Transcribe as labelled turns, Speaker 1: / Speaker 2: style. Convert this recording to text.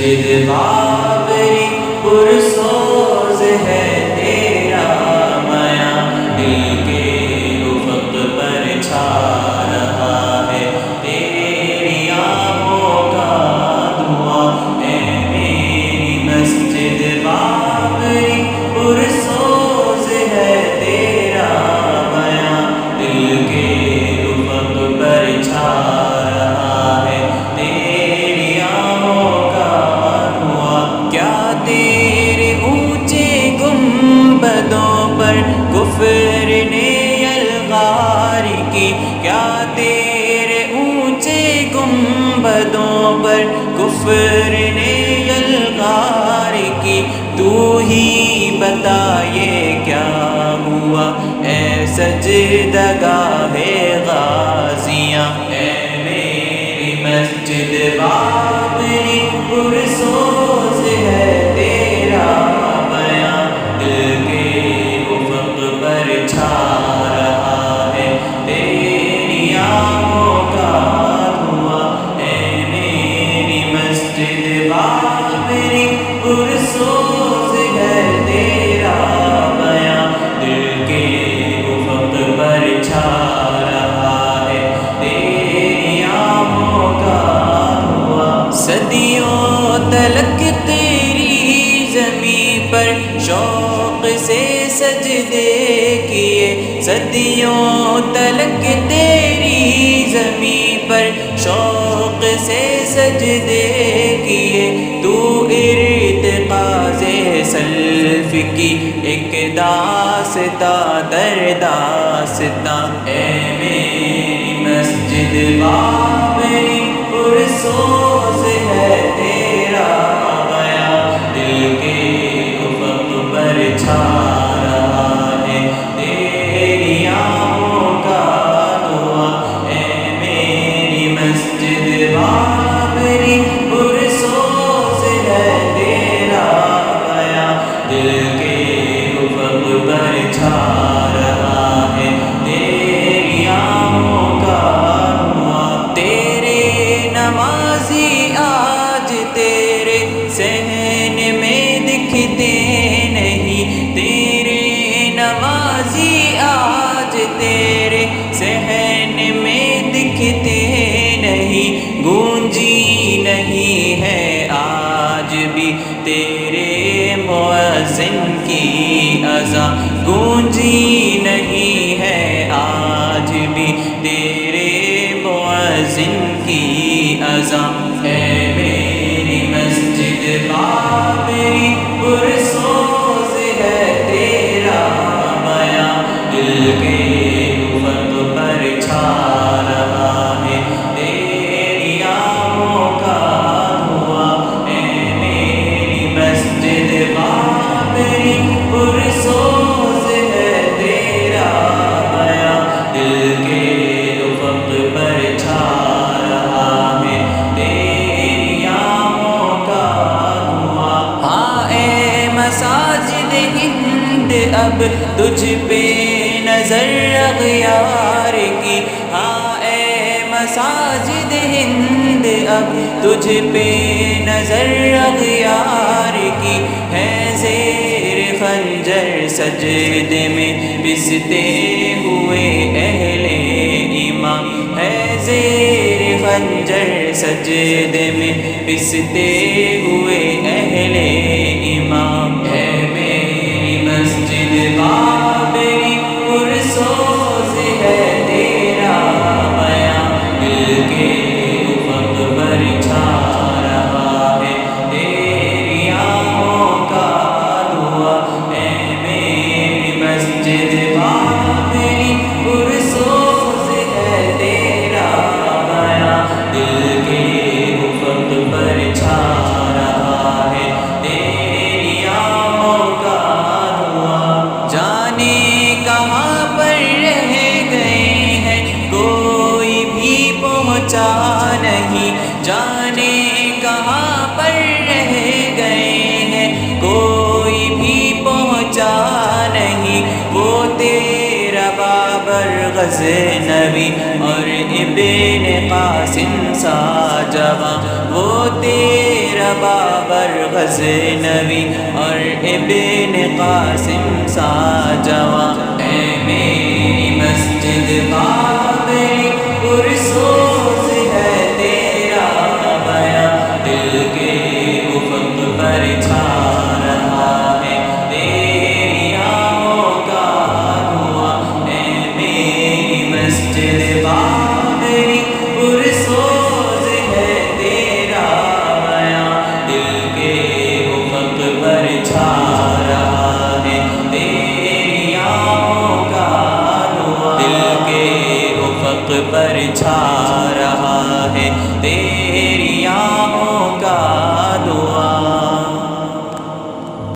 Speaker 1: مسجد بابری پرسوز ہے تیرا میاں، دل کے افق پر چھا رہا ہے تیری آنکھوں کا دھواں، اے میری مسجد بابری پرسوز ہے تیرا میاں، دل کے افق پر چھا رہا ہے تیری آنکھوں کا دھواں۔ کیا تیرے اونچے گنبدوں پر کفر نے یلغار کی، کیا تیرے اونچے گنبدوں پر کفر نے یلغار کی، تو ہی بتا یہ کیا ہوا اے سجدگاہ غازیاں، اے میری مسجد بابری پرسوز ہے تیرا بیاں، دل کے افق پر چھا رہا ہے تیری آنکھوں کا دھواں، اے میری مسجد بابری پرسوز ہے تیرا بیاں، دل کے افق پر چھا رہا ہے تیری آنکھوں کا دھواں۔ صدیوں تلک تیری زمین پر شوق سے سجدے کیے، صدیوں تلک تیری زمین پر شوق سے سجدے کیے، تو ارتقاء سلف کی ایک داستاں در داستاں، اے میری مسجد بابری پرسوز ہے تیرا بیاں، دل کے افق پر چھا رہا ہے تیری آنکھوں کا دھواں، اے میری مسجد بابری پرسوز ہے تیرا بیاں، دل کے افق پر چھا رہا ہے تیری آنکھوں کا دھواں۔ تیرے نمازی آج تیرے صحن میں دکھتے نہیں، تیرے نمازی آج تیرے صحن میں دکھتے نہیں، گونجی نہیں ہے آج بھی تیرے مؤذن کی اذاں، گونجی نہیں ہے آج بھی تیرے مؤذن کی اذاں، اے میری مسجد بابری پرسوز ہے تیرا بیاں، دل کے افق پر چھا رہا ہے تیری آنکھوں کا دھواں، اے میری مسجد بابری پرسوز ہے تیرا بیاں، دل کے افق پر چھا رہا ہے تیری آنکھوں کا دھواں۔ ہاں اے مساجد ہند اب تجھ پہ نظر اغیار کی، ہاں اے مساجد ہند اب تجھ پہ نظر اغیار کی، ہے زیر خنجر سجدے میں پستے ہوئے اہل ایمان، ہے زیر خنجر سجدے میں پستے ہوئے اہل ایمان، ہے میری مسجد بابری پرسوز ہے تیرا بیاں، دل کے افق پر چھا رہا ہے تیری آنکھوں کا دھواں، اے میری مسجد بابری پرسوز ہے تیرا بیاں، دل کے افق پر چھا رہا ہے تیری آنکھوں کا دھواں۔ جانے کہاں پر رہ گئے ہیں کوئی بھی پہنچا نہیں، جانے کہاں پر رہ گئے ہیں کوئی بھی پہنچا نہیں، وہ تیرا بابر غزنوی اور ابن قاسم سا جواں، وہ تیرا یا بابر غزنوی اور ابن قاسم سا جواں، اے میری مسجد بابری پرسو